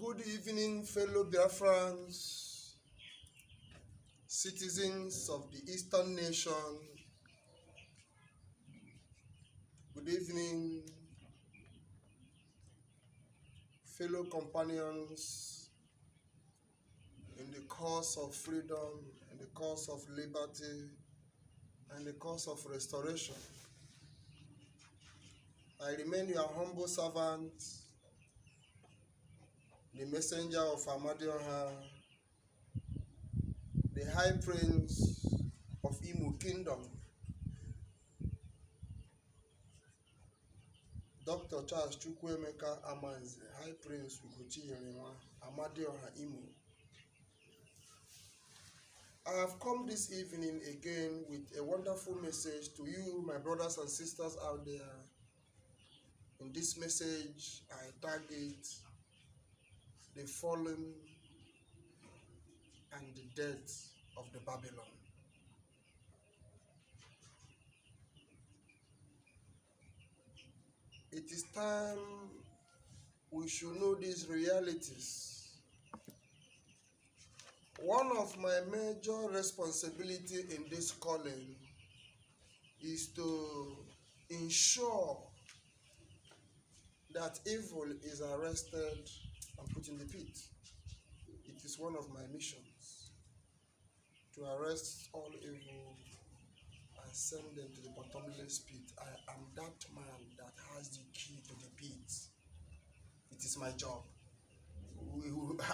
Good evening, fellow Biafrans, citizens of the Eastern Nation. Good evening, fellow companions in the cause of freedom, in the cause of liberty, and the cause of restoration. I remain your humble servant, the messenger of Amanze, the High Prince of Imo Kingdom, Dr. Charles Chukwuemeka Amanze, High Prince Amanze Imo. I have come this evening again with a wonderful message to you, my brothers and sisters out there. In this message, I target the fallen and the death of the Babylon. It is time we should know these realities. One of my major responsibilities in this calling is to ensure that evil is arrested and put in the pit. It is one of my missions to arrest all evil and send them to the bottomless pit. I am that man that has the key to the pit. It is my job.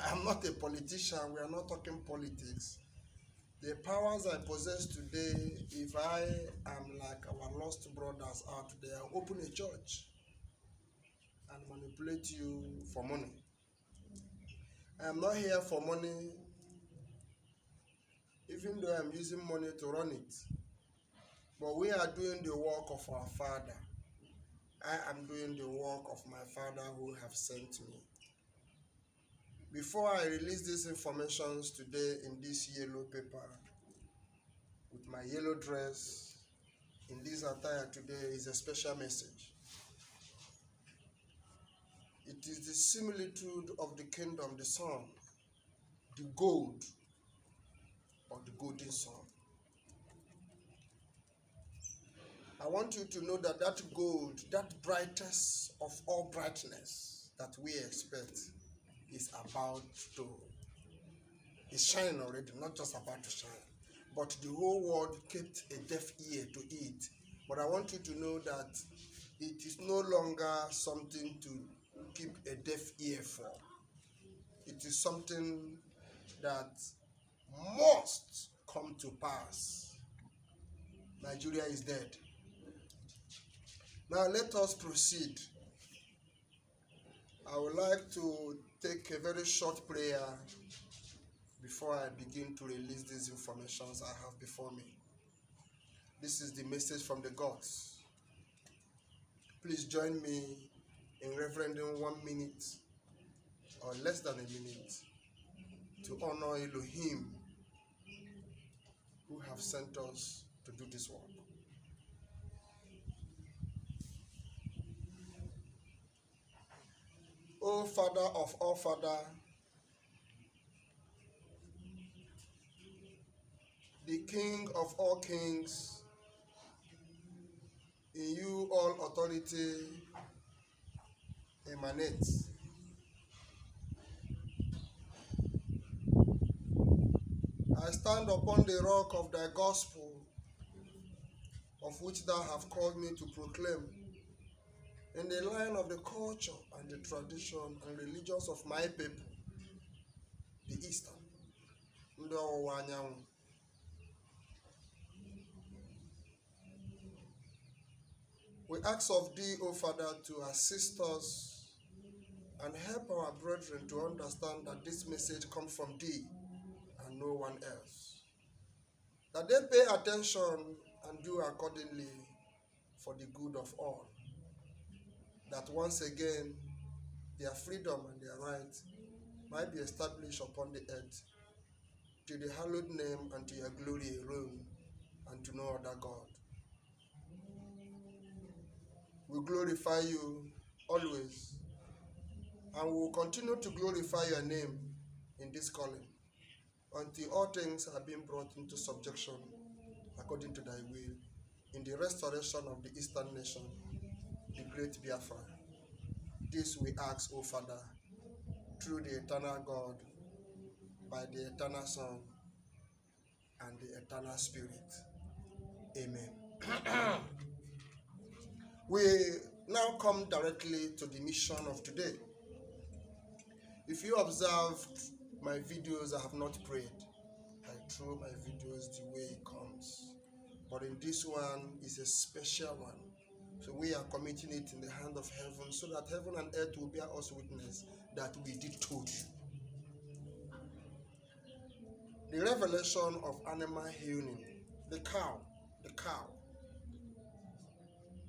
I am not a politician. We are not talking politics. The powers I possess today, if I am like our lost brothers out there, open a church and manipulate you for money. I am not here for money, even though I'm using money to run it. But we are doing the work of our Father. I am doing the work of my Father who have sent me. Before I release these informations today in this yellow paper, with my yellow dress, in this attire today, is a special message. It is the similitude of the kingdom, the sun, the gold, or the golden sun. I want you to know that that gold, that brightest of all brightness that we expect, is about to, is shining already, not just about to shine. But the whole world kept a deaf ear to it. But I want you to know that it is no longer something to keep a deaf ear for. It is something that must come to pass. Nigeria is dead. Now let us proceed. I would like to take a very short prayer before I begin to release these informations I have before me. This is the message from the gods. Please join me in referendum 1 minute or less than a minute to honor Elohim who have sent us to do this work. O Father of all Father, the King of all kings, in you all authority emanates. I stand upon the rock of thy gospel, of which thou have called me to proclaim, in the line of the culture and the tradition and religions of my people, the Eastern. We ask of thee, O Father, to assist us and help our brethren to understand that this message comes from thee and no one else. That they pay attention and do accordingly for the good of all. That once again, their freedom and their rights might be established upon the earth, to the hallowed name and to your glory alone, and to no other God. We glorify you always And we will continue to glorify your name in this calling until all things are being brought into subjection according to thy will in the restoration of the Eastern nation, the great Biafra. This we ask, O Father, through the eternal God, by the eternal Son, and the eternal Spirit. Amen. We now come directly to the mission of today. If you observed my videos, I have not prayed. I throw my videos the way it comes. But in this one is a special one. So we are committing it in the hand of heaven so that heaven and earth will bear us witness that we did told you. The revelation of animal healing. The cow.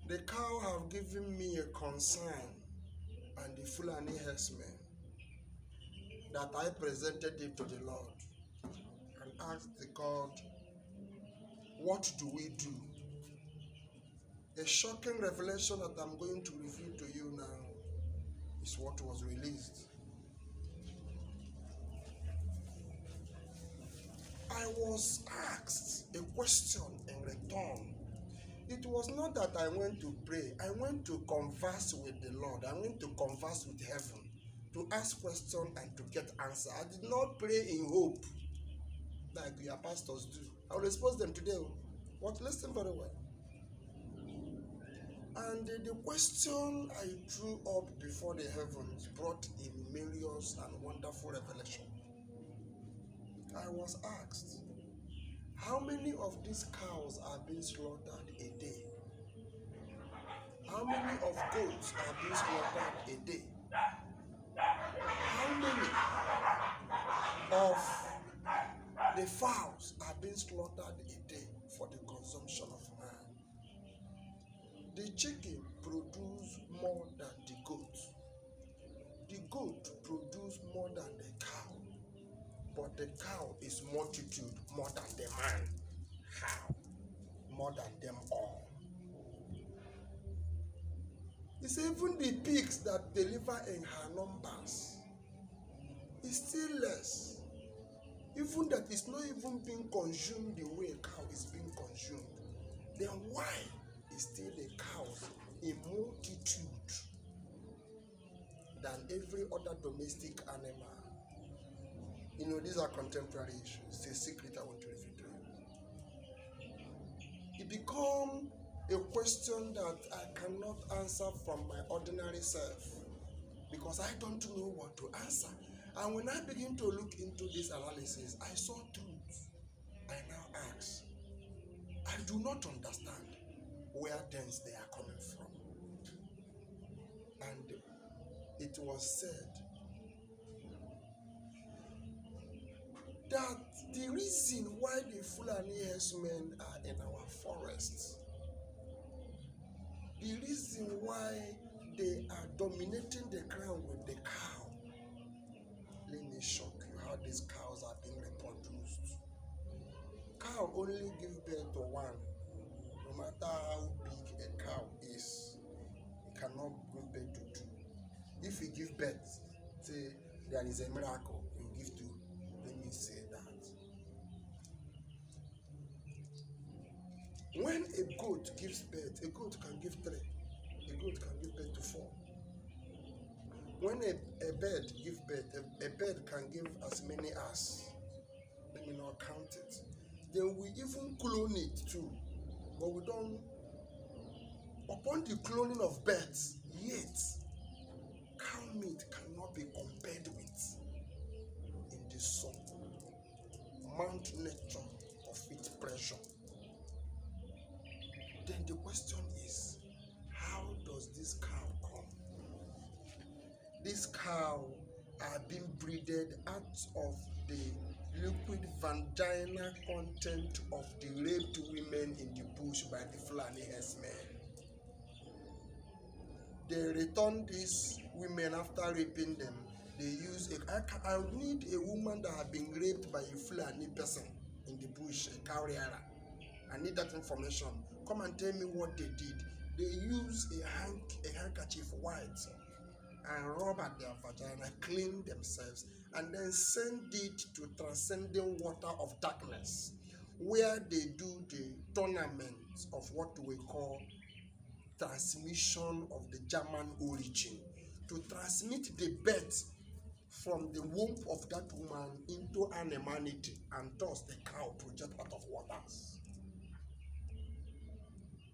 The cow have given me a concern, and the Fulani herdsmen, that I presented it to the Lord and asked the God, what do we do? A shocking revelation that I'm going to reveal to you now is what was released. I was asked a question in return. It was not that I went to pray. I went to converse with the Lord. I went to converse with heaven, to ask questions and to get answer. I did not pray in hope like your pastors do. I will expose them today. But listen very well. And the question I drew up before the heavens brought a glorious and wonderful revelation. I was asked, how many of these cows are being slaughtered a day? How many of goats are being slaughtered a day? How many of the fowls are being slaughtered a day for the consumption of man? The chicken produces more than the goat. The goat produces more than the cow. But the cow is multitude more than the man. How? More than them all. It's even the pigs that deliver in her numbers. It's still less. Even that is not even being consumed the way a cow is being consumed. Then why is still the cows in multitude than every other domestic animal? You know, these are contemporary issues. It's a secret I want to reveal to you. It becomes a question that I cannot answer from my ordinary self because I don't know what to answer. And when I begin to look into this analysis, I saw truth. I now ask, I do not understand where things they are coming from. And it was said that the reason why the Fulani herdsmen are in our forests, the reason why they are dominating the ground with the cow, let me shock you how these cows are being reproduced. Cow only give birth to one. No matter how big a cow is, it cannot give birth to two. If he give birth, say there is a miracle, he will give two. Let me say that. When a goat gives birth, a goat can give three. A goat can give birth to four. When a bird gives birth, a bird can give as many as. Let me not count it. Then we even clone it too. But we don't. Upon the cloning of birds, yet cow meat cannot be compared with in the sun. Mount nature of its pressure. Then the question is, how does this cow come? This cow are being breeded out of the liquid vaginal content of the raped women in the bush by the Fulani herdsmen. They return these women after raping them. They use I need a woman that has been raped by a Fulani person in the bush, a cowriera. I need that information. Come and tell me what they did. They use a handkerchief white and rub at their vagina, clean themselves, and then send it to transcending water of darkness, where they do the tournament of what we call transmission of the German origin, to transmit the birth from the womb of that woman into an humanity, and thus the cow project out of waters.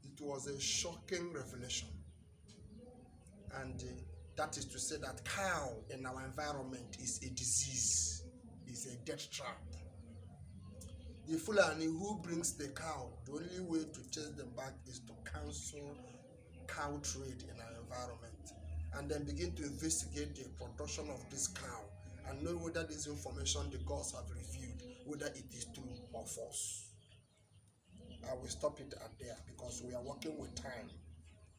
It was a shocking revelation, and that is to say that cow in our environment is a disease, is a death trap. The Fulani who brings the cow, the only way to chase them back is to cancel cow trade in our environment, and then begin to investigate the production of this cow and know whether this information the gods have revealed, whether it is true or false. I will stop it at there because we are working with time.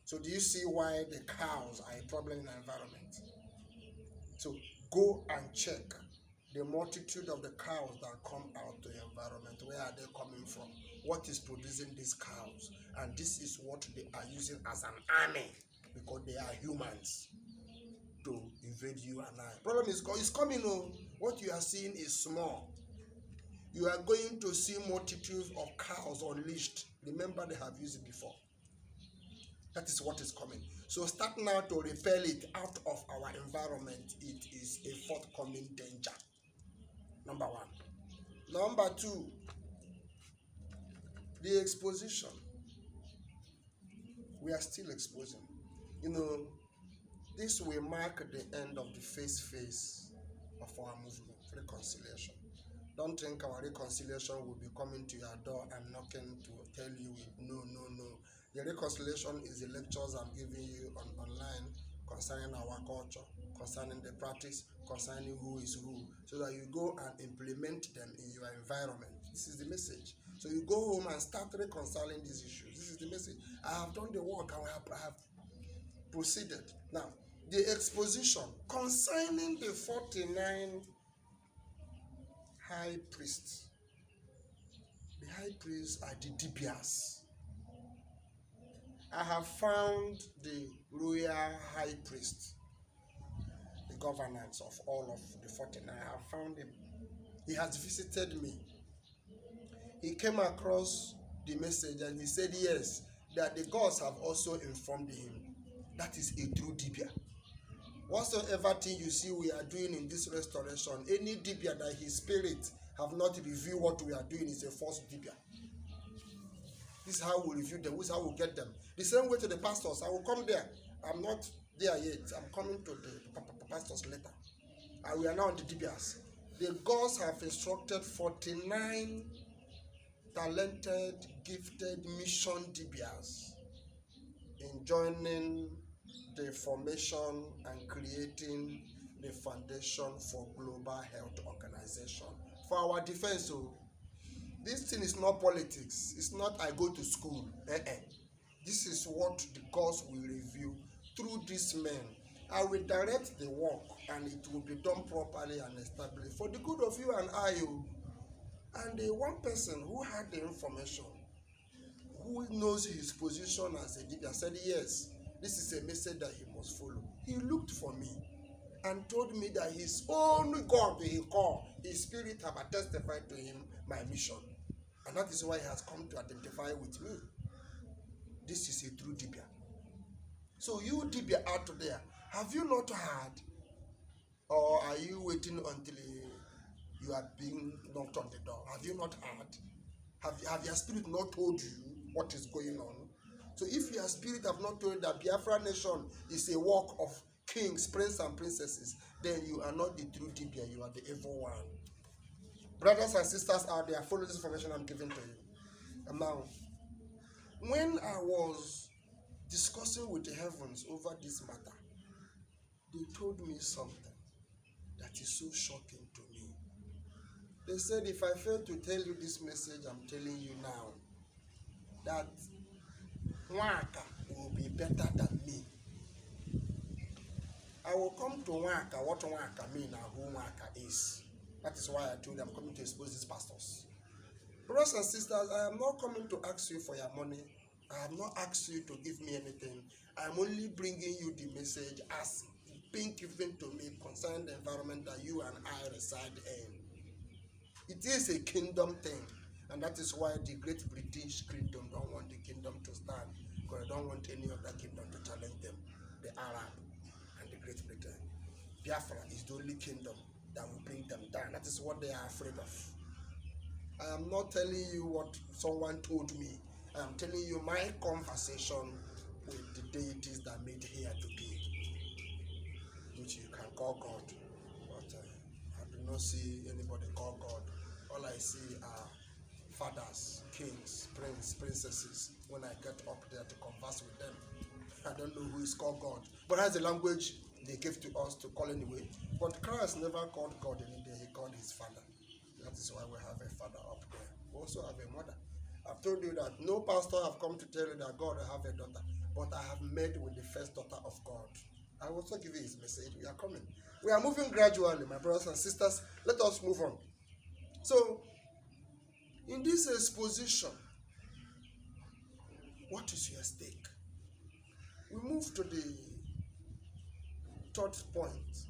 So do you see why the cows are a problem in our environment? So go and check the multitude of the cows that come out to the environment. Where are they coming from? What is producing these cows? And this is what they are using as an army, because they are humans, to invade you and I. Problem is coming. What you are seeing is small. You are going to see multitudes of cows unleashed. Remember, they have used it before. That is what is coming. So start now to repel it out of our environment. It is a forthcoming danger. Number one. Number two, the exposition. We are still exposing. This will mark the end of the phase of our movement, reconciliation. Don't think our reconciliation will be coming to your door and knocking to tell you no. The reconciliation is the lectures I'm giving you online concerning our culture, concerning the practice, concerning who is who, so that you go and implement them in your environment. This is the message. So you go home and start reconciling these issues. This is the message. I have done the work and I have proceeded. Now, the exposition concerning the 49 high priests. The high priests are the Dibias. I have found the royal high priest, the governance of all of the 49. I have found him. He has visited me. He came across the message and he said yes, that the gods have also informed him. That is a true Dibia. Whatsoever thing you see we are doing in this restoration, any Dibia that his spirit have not revealed what we are doing is a false Dibia. This is how we review them. This is how we get them. The same way to the pastors. I will come there. I'm not there yet. I'm coming to the pastors later. And we are now on the Dibias. The gods have instructed 49 talented, gifted mission Dibias in joining the formation and creating the foundation for global health organization. For our defense, this thing is not politics. It's not I go to school. This is what the gods will reveal through these men. I will direct the work and it will be done properly and established for the good of you and I. And the one person who had the information, who knows his position as a Dibia, said yes, this is a message that he must follow. He looked for me and told me that his own God he called, his spirit have testified to him my mission. And that is why he has come to identify with me. This is a true Dibia. So you Dibia out there, have you not heard? Or are you waiting until you are being knocked on the door? Have you not heard? Have your spirit not told you what is going on? So if your spirit have not told you that Biafra nation is a work of kings, princes and princesses, then you are not the true Dibia, you are the evil one. Brothers and sisters out there, follow this information I'm giving to you. And now, when I was discussing with the heavens over this matter, they told me something that is so shocking to me. They said, if I fail to tell you this message I'm telling you now, that Nwaka will be better than me. I will come to Nwaka, what Nwaka means and who Nwaka is. That is why I told them I'm coming to expose these pastors. Brothers and sisters, I am not coming to ask you for your money. I have not asked you to give me anything. I am only bringing you the message as speak even to me concerning the environment that you and I reside in. It is a kingdom thing, and that is why the Great British Kingdom don't want the kingdom to stand, because they don't want any other kingdom to challenge them, the Arab and the Great Britain. Biafra is the only kingdom that will bring them down. That is what they are afraid of. I am not telling you what someone told me. I am telling you my conversation with the deities that made here to be, which you can call God. But I do not see anybody call God. All I see are fathers, kings, princesses. When I get up there to converse with them, I don't know who is called God. But that's the language they gave to us to call anyway. But Christ never called God any day. He called his father. That is why we have a father up there. We also have a mother. I've told you that no pastor have come to tell you that God will have a daughter. But I have met with the first daughter of God. I will also give you his message. We are coming. We are moving gradually, my brothers and sisters. Let us move on. So, in this exposition, what is your stake? We move to the third point,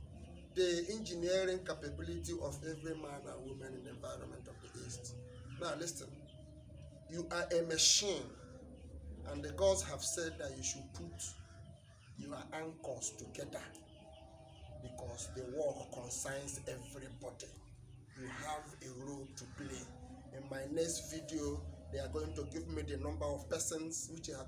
the engineering capability of every man and woman in the environment of the East. Now listen, you are a machine, and the gods have said that you should put your anchors together because the work concerns everybody. You have a role to play. In my next video, they are going to give me the number of persons which have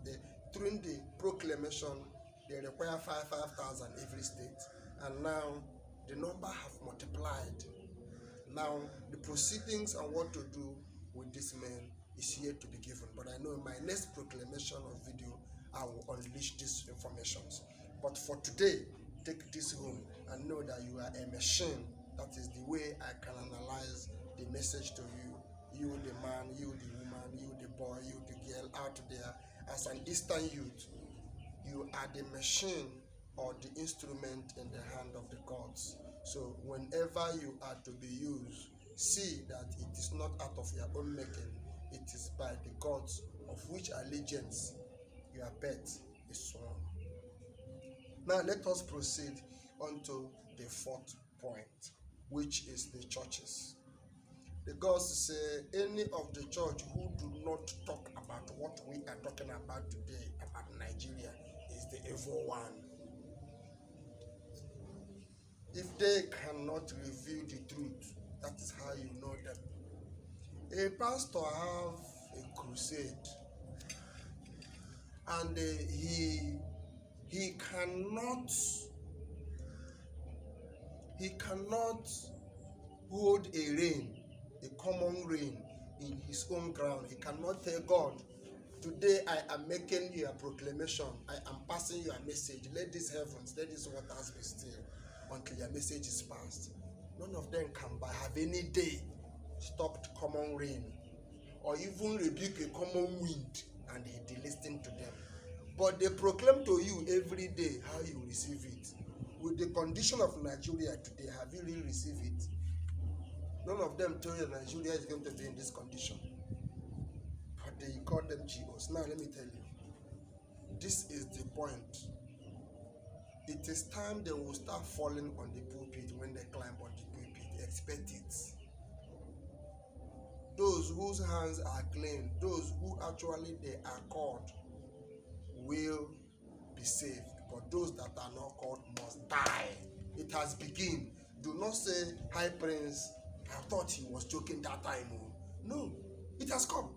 during the proclamation, they require 5,000 every state, and now the number have multiplied. Now the proceedings and what to do with these men is yet to be given, but I know in my next proclamation or video I will unleash these informations. But for today, take this home and know that you are a machine. That is the way I can analyze the message to you. You the man, you the woman, you the boy, you the girl out there. As an Eastern youth, you are the machine or the instrument in the hand of the gods. So whenever you are to be used, see that it is not out of your own making. It is by the gods of which allegiance your bet is sworn. Now let us proceed on to the fourth point, which is the churches. The gods say any of the church who do not talk about what we are talking about today, about Nigeria, is the evil one. If they cannot reveal the truth, that is how you know them. A pastor have a crusade, and he cannot hold a reign, a common reign in his own ground. He cannot tell God, today I am making your proclamation, I am passing your message, let these heavens, let these waters be still until your message is passed. None of them can have any day stopped common rain or even rebuke a common wind and they listen to them. But they proclaim to you every day how you receive it. With the condition of Nigeria today, have you really received it? None of them told you Nigeria is going to be in this condition. But they call them GOs. Now let me tell you, this is the point. It is time they will start falling on the pulpit when they climb on the pulpit. Expect it. Those whose hands are clean, those who actually they are called, will be saved. But those that are not called must die. It has begun. Do not say, High Prince, I thought he was joking that time. No, it has come.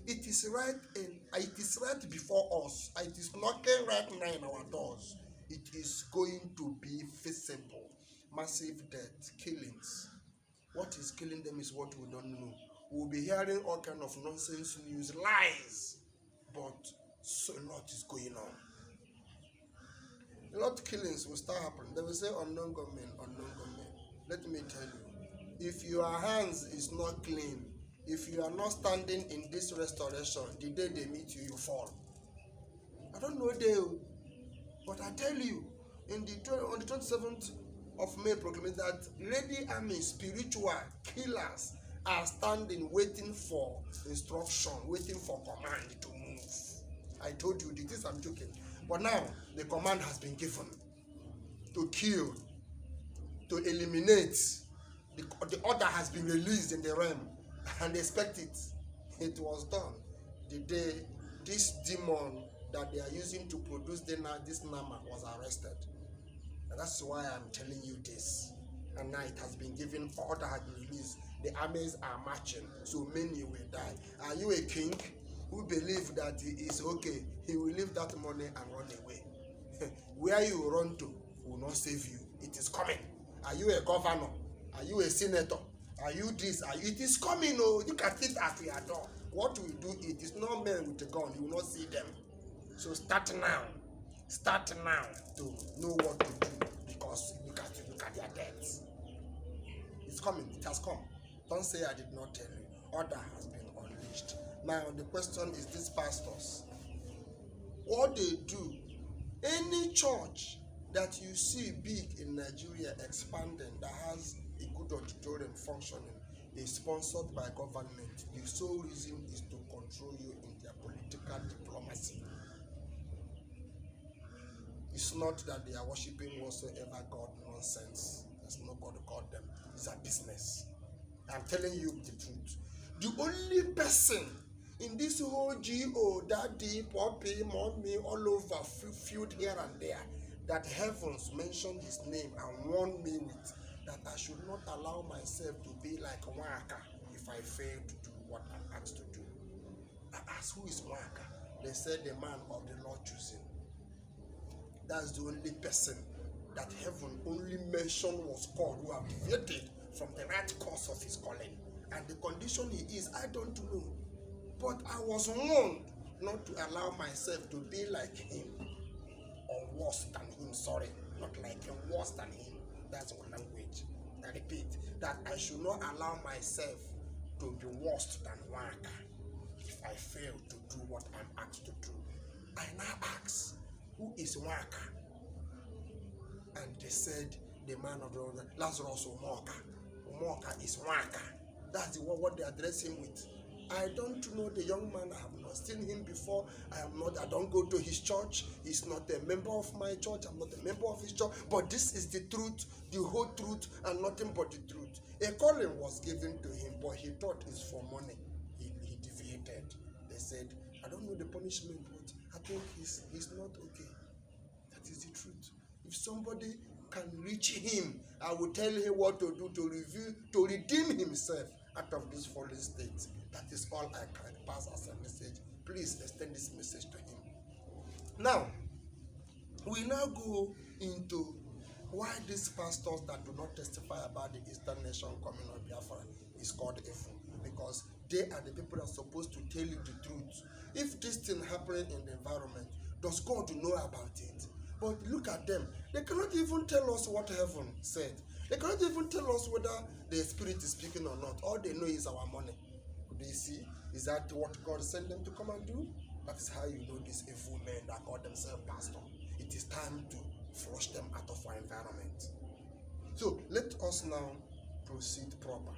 It is right before us. It is knocking right now in our doors. It is going to be visible. Massive death, killings. What is killing them is what we don't know. We'll be hearing all kind of nonsense news, lies, but so a lot is going on. A lot of killings will start happening. They will say unknown gunmen, unknown gunmen. Let me tell you, if your hands is not clean, if you are not standing in this restoration, the day they meet you, you fall. I don't know they, but I tell you, on the 27th of May, proclaim that ready army, spiritual killers are standing, waiting for instruction, waiting for command to move. I told you this, I'm joking. But now, the command has been given. to kill, to eliminate. The order has been released in the realm, and expect it. It was done the day this demon that they are using to produce this Nama was arrested. And that's why I'm telling you this. And now it has been given, order has been released. The armies are marching, so many will die. Are you a king who believes that he is okay? He will leave that money and run away. Where you run to will not save you. It is coming. Are you a governor? Are you a senator? Are you this? It is coming. Oh, look at it at your door. What we do, it is not men with a gun. You will not see them. So start now. Start now to know what to do, because look at their deaths. It's coming. It has come. Don't say I did not tell you. Order has been unleashed. Now the question is, these pastors, what they do, any church that you see big in Nigeria expanding, that has a good auditorium functioning, is sponsored by government. The sole reason is to control you in their political diplomacy. It's not that they are worshiping whatsoever God nonsense. There's no God to call them. It's a business. I'm telling you the truth. The only person in this whole GO, daddy, poppy, mommy, all over, field here and there, that heavens mentioned his name and warned me with, that I should not allow myself to be like Waka if I fail to do what I'm asked to do. I asked, who is Waka? They said, the man of the Lord choosing. That's the only person that heaven only mentioned was called, who have deviated from the right course of his calling. And the condition he is, I don't know. But I was warned not to allow myself to be like him, or worse than him, sorry, not like him, worse than him. That's one language. I repeat, that I should not allow myself to be worse than Waka if I fail to do what I'm asked to do. I now ask, who is Waka? And they said, the man of the Lord, Lazarus Umoka. Umoka is Waka. That's the what they address him with. I don't know the young man. I have not seen him before. I don't go to his church. He's not a member of my church. I'm not a member of his church. But this is the truth, the whole truth, and nothing but the truth. A calling was given to him, but he thought it's for money. He deviated. They said, I don't know the punishment, but I think he's not okay. That is the truth. If somebody can reach him, I will tell him what to do to redeem himself out of this fallen state. That is all I can pass as a message. Please extend this message to him. Now, we now go into why these pastors that do not testify about the Eastern nation coming on Biafra is called evil. Because they are the people that are supposed to tell you the truth. If this thing happening in the environment, does God know about it? But look at them. They cannot even tell us what heaven said. They cannot even tell us whether the Spirit is speaking or not. All they know is our money. Do you see? Is that what God sent them to come and do? That is how you know these evil men that call themselves pastor. It is time to flush them out of our environment. So let us now proceed proper.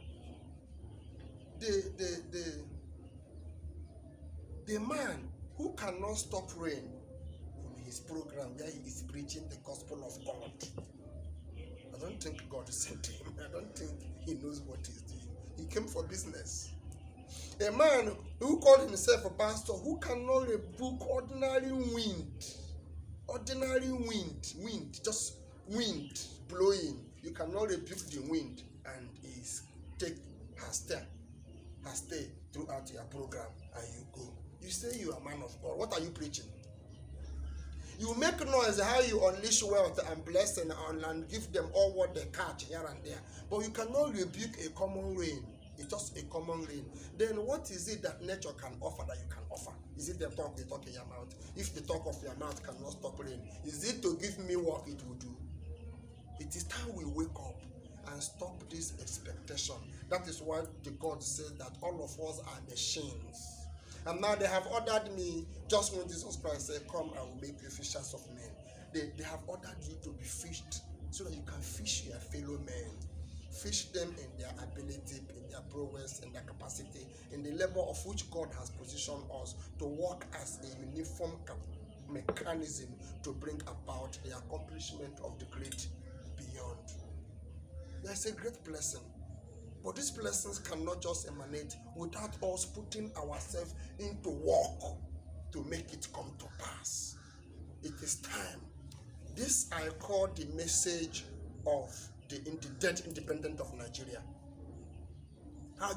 The man who cannot stop rain in his program where he is preaching the gospel of God, I don't think God sent him. I don't think he knows what he's doing. He came for business. A man who called himself a pastor who cannot rebuke ordinary wind, just wind blowing. You cannot rebuke the wind, and stay throughout your program, and you go. You say you are a man of God. What are you preaching? You make noise how you unleash wealth and blessing and give them all what they catch here and there. But you cannot rebuke a common rain. It's just a common rain. Then what is it that nature can offer that you can offer? Is it the talk you talk in your mouth? If the talk of your mouth cannot stop rain, is it to give me what it will do? It is time we wake up and stop this expectation. That is why the God says that all of us are machines. And now they have ordered me, just when Jesus Christ said, come, I will make you fishers of men. They have ordered you to be fished so that you can fish your fellow men. Fish them in their ability, in their prowess, in their capacity, in the level of which God has positioned us to work as a uniform mechanism to bring about the accomplishment of the great beyond. There's a great blessing, but these blessings cannot just emanate without us putting ourselves into work to make it come to pass. It is time. This I call the message of the dead independent of Nigeria.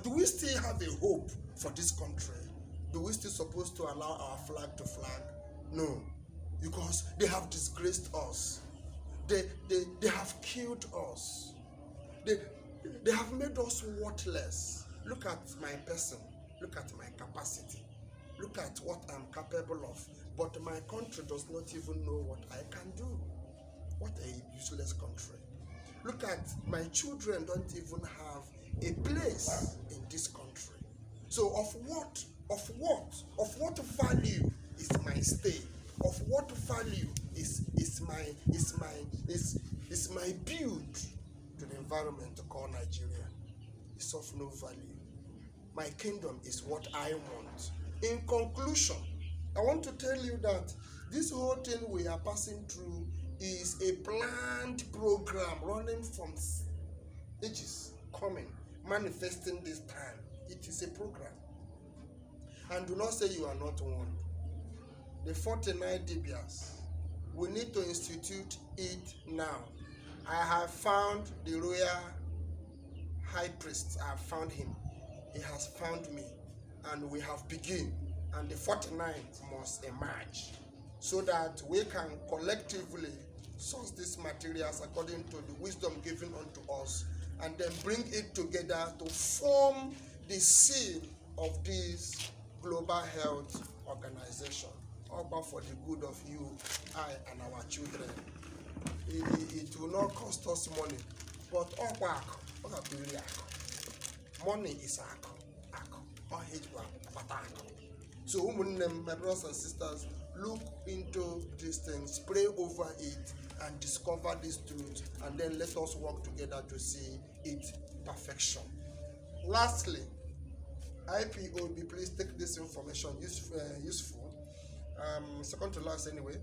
Do we still have a hope for this country? Do we still supposed to allow our flag to flag? No, because they have disgraced us. They have killed us. They have made us worthless. Look at my person. Look at my capacity. Look at what I'm capable of. But my country does not even know what I can do. What a useless country. Look at my children don't even have a place in this country. So of what value is my stay? Of what value is my build to the environment called Nigeria? It's of no value. My kingdom is what I want. In conclusion, I want to tell you that this whole thing we are passing through is a planned program running from ages coming, manifesting this time. It is a program. And do not say you are not one. The 49 DBS, we need to institute it now. I have found the royal high priest. I have found him. He has found me. And we have begun. And the 49th must emerge so that we can collectively source these materials according to the wisdom given unto us and then bring it together to form the seed of this global health organization. All but for the good of you, I, and our children. It will not cost us money, but all back, money is so my brothers and sisters, look into these things, pray over it, and discover this truth, and then let us work together to see its perfection. Lastly, IPOB, please take this information useful. Second to last anyway.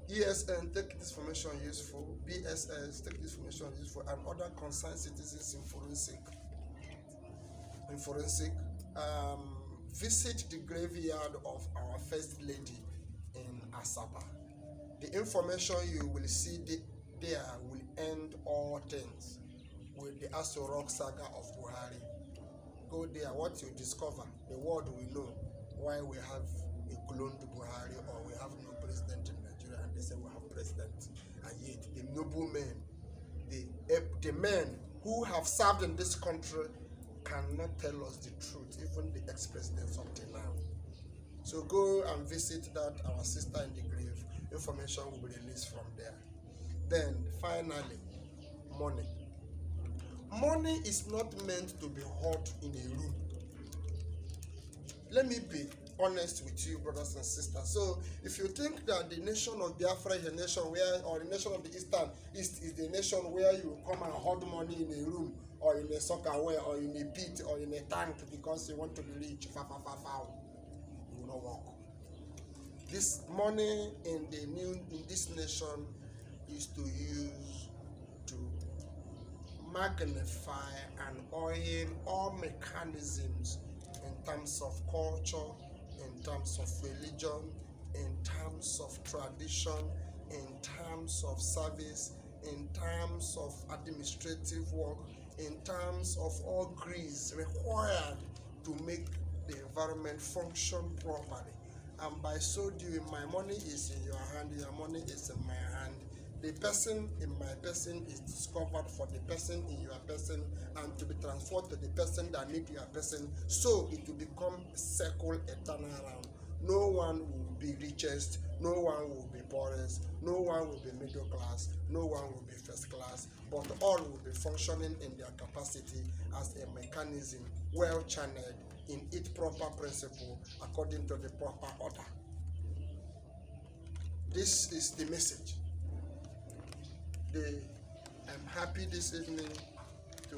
ESN, take this information useful. BSS, take this information useful, and other concerned citizens in forensic. Visit the graveyard of our First Lady in Asaba. The information you will see there will end all things with the Aso Rock saga of Buhari. Go there, what you discover, the world will know why we have a cloned Buhari or we have no president in Nigeria, and they say we have president. And yet the noble men, the men who have served in this country cannot tell us the truth, even the ex-presidents up till now. So go and visit that, our sister in the grave. Information will be released from there. Then finally, money. Money is not meant to be hot in a room. Let me be honest with you, brothers and sisters. So if you think that the nation of Biafra is a nation where, or the nation of the East is the nation where you come and hoard money in a room, or in a soccer wear, or in a pit, or in a tank because you want to be rich, you will not work. This money in this nation is to use to magnify and oil all mechanisms in terms of culture, in terms of religion, in terms of tradition, in terms of service, in terms of administrative work, in terms of all grease required to make the environment function properly. And by so doing, my money is in your hand, your money is in my hand. The person in my person is discovered for the person in your person and to be transferred to the person that needs your person, so it will become a circle, a turnaround. No one will be richest, no one will be poorest, no one will be middle class, no one will be first class, but all will be functioning in their capacity as a mechanism well channeled in its proper principle according to the proper order. This is the message. I'm happy this evening to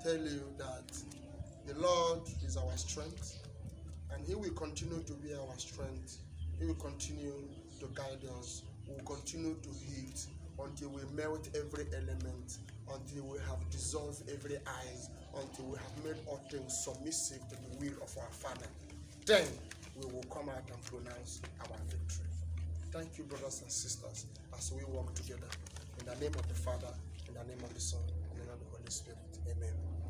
tell you that the Lord is our strength, and He will continue to be our strength. He will continue to to guide us. We will continue to heat until we melt every element, until we have dissolved every eyes, until we have made all things submissive to the will of our Father. Then we will come out and pronounce our victory. Thank you, brothers and sisters, as we walk together. In the name of the Father, in the name of the Son, in the name of the Holy Spirit. Amen.